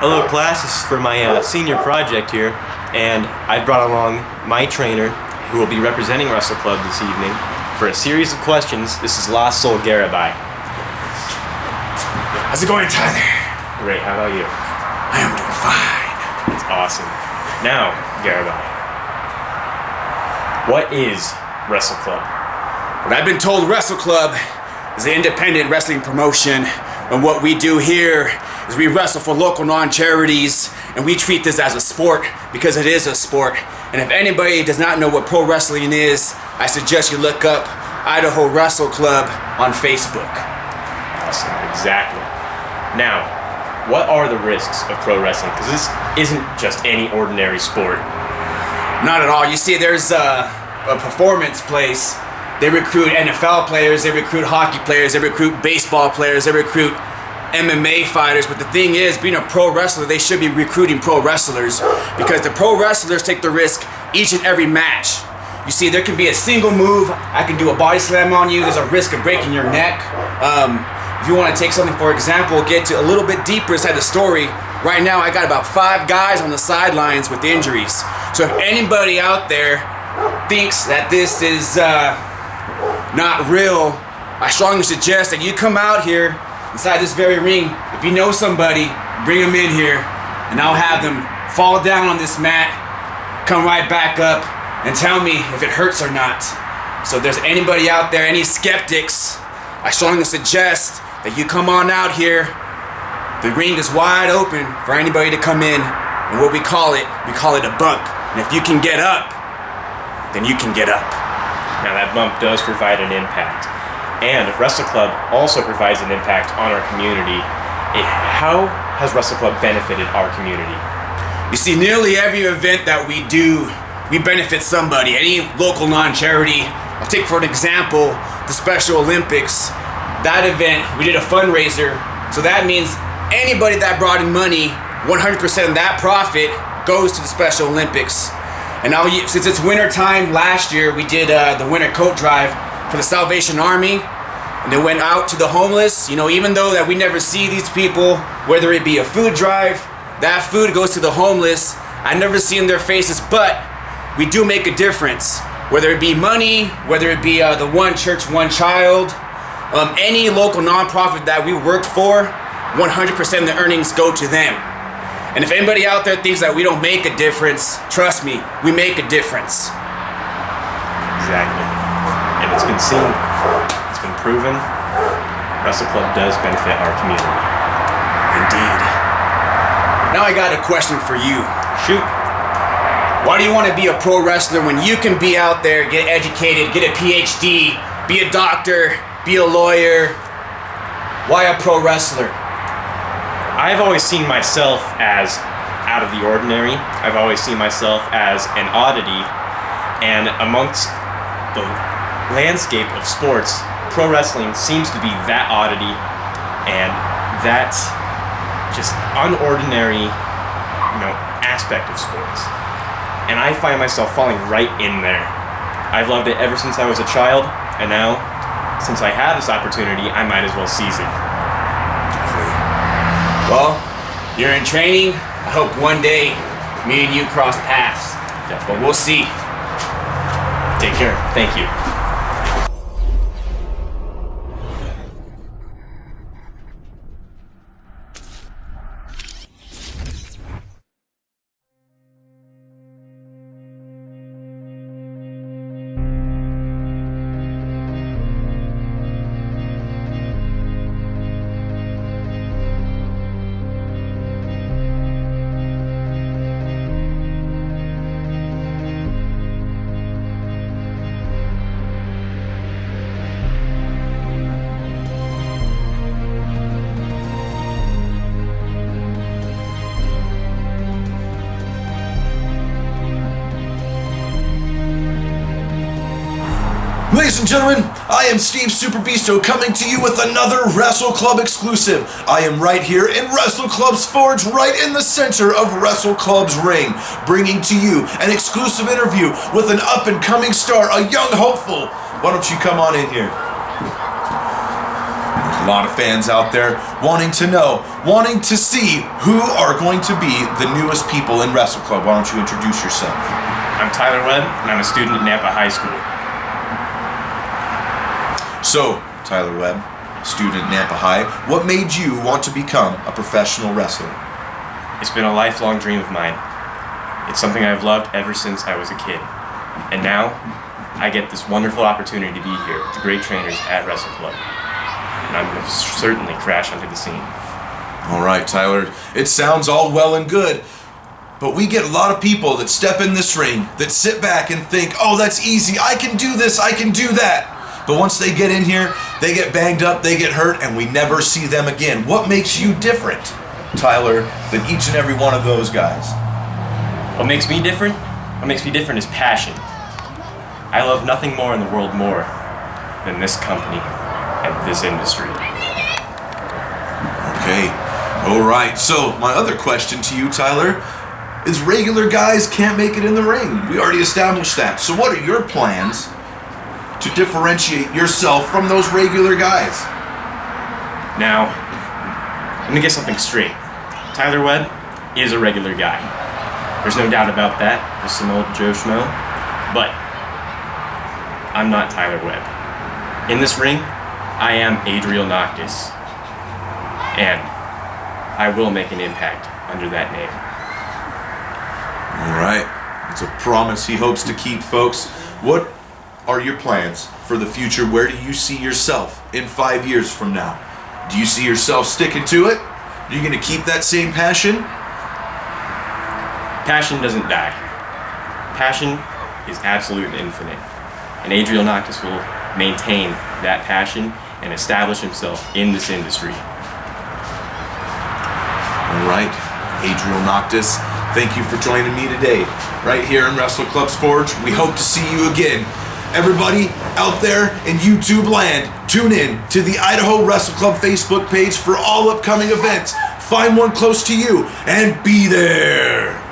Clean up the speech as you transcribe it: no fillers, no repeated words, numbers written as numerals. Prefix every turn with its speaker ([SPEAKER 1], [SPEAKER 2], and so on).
[SPEAKER 1] Hello class, this is for my senior project here, and I brought along my trainer who will be representing Wrestle Club this evening for a series of questions. This is La Sol Garabai.
[SPEAKER 2] How's it going, Tyler?
[SPEAKER 1] Great, how about you?
[SPEAKER 2] I am doing fine.
[SPEAKER 1] That's awesome. Now, Garabai, what is Wrestle Club?
[SPEAKER 2] What I've been told, Wrestle Club is an independent wrestling promotion, and what we do here is we wrestle for local non-charities, and we treat this as a sport because it is a sport. And if anybody does not know what pro wrestling is, I suggest you look up Idaho Wrestle Club on Facebook.
[SPEAKER 1] Awesome, exactly. Now, what are the risks of pro wrestling? Because this isn't just any ordinary sport.
[SPEAKER 2] Not at all. You see, there's a performance place. They recruit NFL players, they recruit hockey players, they recruit baseball players, they recruit MMA fighters. But the thing is, being a pro wrestler, they should be recruiting pro wrestlers, because the pro wrestlers take the risk each and every match. You see, there can be a single move. I can do a body slam on you. There's a risk of breaking your neck. If you want to take something, for example, get to a little bit deeper inside the story, right now I got about 5 guys on the sidelines with injuries. So if anybody out there thinks that this is not real, I strongly suggest that you come out here inside this very ring. If you know somebody, bring them in here, and I'll have them fall down on this mat, come right back up, and tell me if it hurts or not. So if there's anybody out there, any skeptics, I strongly suggest that you come on out here. The ring is wide open for anybody to come in, and what we call it a bump. And if you can get up, then you can get up.
[SPEAKER 1] Now that bump does provide an impact. And Wrestle Club also provides an impact on our community. How has Wrestle Club benefited our community?
[SPEAKER 2] You see, nearly every event that we do, we benefit somebody, any local non-charity. I'll take for an example, the Special Olympics. That event, we did a fundraiser, so that means anybody that brought in money, 100% of that profit goes to the Special Olympics. And now, since it's winter time, last year we did the winter coat drive for the Salvation Army, and they went out to the homeless. You know, even though that we never see these people, whether it be a food drive, that food goes to the homeless. I never see in their faces, but we do make a difference. Whether it be money, whether it be the One Church, One Child, any local nonprofit that we worked for, 100% of the earnings go to them. And if anybody out there thinks that we don't make a difference, trust me, we make a difference.
[SPEAKER 1] Exactly. And it's been seen, it's been proven, Wrestle Club does benefit our community.
[SPEAKER 2] Indeed. Now I got a question for you.
[SPEAKER 1] Shoot.
[SPEAKER 2] Why do you want to be a pro wrestler when you can be out there, get educated, get a PhD, be a doctor, be a lawyer? Why a pro wrestler?
[SPEAKER 1] I've always seen myself as out of the ordinary. I've always seen myself as an oddity, and amongst the landscape of sports, pro wrestling seems to be that oddity and that just unordinary, aspect of sports. And I find myself falling right in there. I've loved it ever since I was a child, and now, since I have this opportunity, I might as well seize it.
[SPEAKER 2] Well, you're in training. I hope one day me and you cross paths.
[SPEAKER 1] Definitely.
[SPEAKER 2] But we'll see.
[SPEAKER 1] Take care. Thank you.
[SPEAKER 3] Ladies and gentlemen, I am Steve Super Beasto coming to you with another Wrestle Club exclusive. I am right here in Wrestle Club's Forge, right in the center of Wrestle Club's ring, bringing to you an exclusive interview with an up-and-coming star, a young hopeful. Why don't you come on in here? A lot of fans out there wanting to know, wanting to see who are going to be the newest people in Wrestle Club. Why don't you introduce yourself?
[SPEAKER 1] I'm Tyler Webb, and I'm a student at Nampa High School.
[SPEAKER 3] So, Tyler Webb, student at Nampa High, what made you want to become a professional wrestler?
[SPEAKER 1] It's been a lifelong dream of mine. It's something I've loved ever since I was a kid. And now, I get this wonderful opportunity to be here with the great trainers at Wrestle Club. And I'm going to certainly crash onto the scene.
[SPEAKER 3] All right, Tyler, it sounds all well and good, but we get a lot of people that step in this ring that sit back and think, oh, that's easy, I can do this, I can do that. But once they get in here, they get banged up, they get hurt, and we never see them again. What makes you different, Tyler, than each and every one of those guys?
[SPEAKER 1] What makes me different? What makes me different is passion. I love nothing more in the world more than this company and this industry.
[SPEAKER 3] Okay, all right. So my other question to you, Tyler, is regular guys can't make it in the ring. We already established that. So what are your plans to differentiate yourself from those regular guys?
[SPEAKER 1] Now, let me get something straight. Tyler Webb is a regular guy. There's no doubt about that. Just some old Joe Schmo. But I'm not Tyler Webb. In this ring, I am Adriel Noctis. And I will make an impact under that name.
[SPEAKER 3] All right. It's a promise he hopes to keep, folks. What are your plans for the future? Where do you see yourself in 5 years from now? Do you see yourself sticking to it? Are you going to keep that same passion?
[SPEAKER 1] Passion doesn't die. Passion is absolute and infinite. And Adriel Noctis will maintain that passion and establish himself in this industry.
[SPEAKER 3] All right, Adriel Noctis, thank you for joining me today, right here in Wrestle Club's Forge. We hope to see you again. Everybody out there in YouTube land, tune in to the Idaho Wrestle Club Facebook page for all upcoming events. Find one close to you and be there.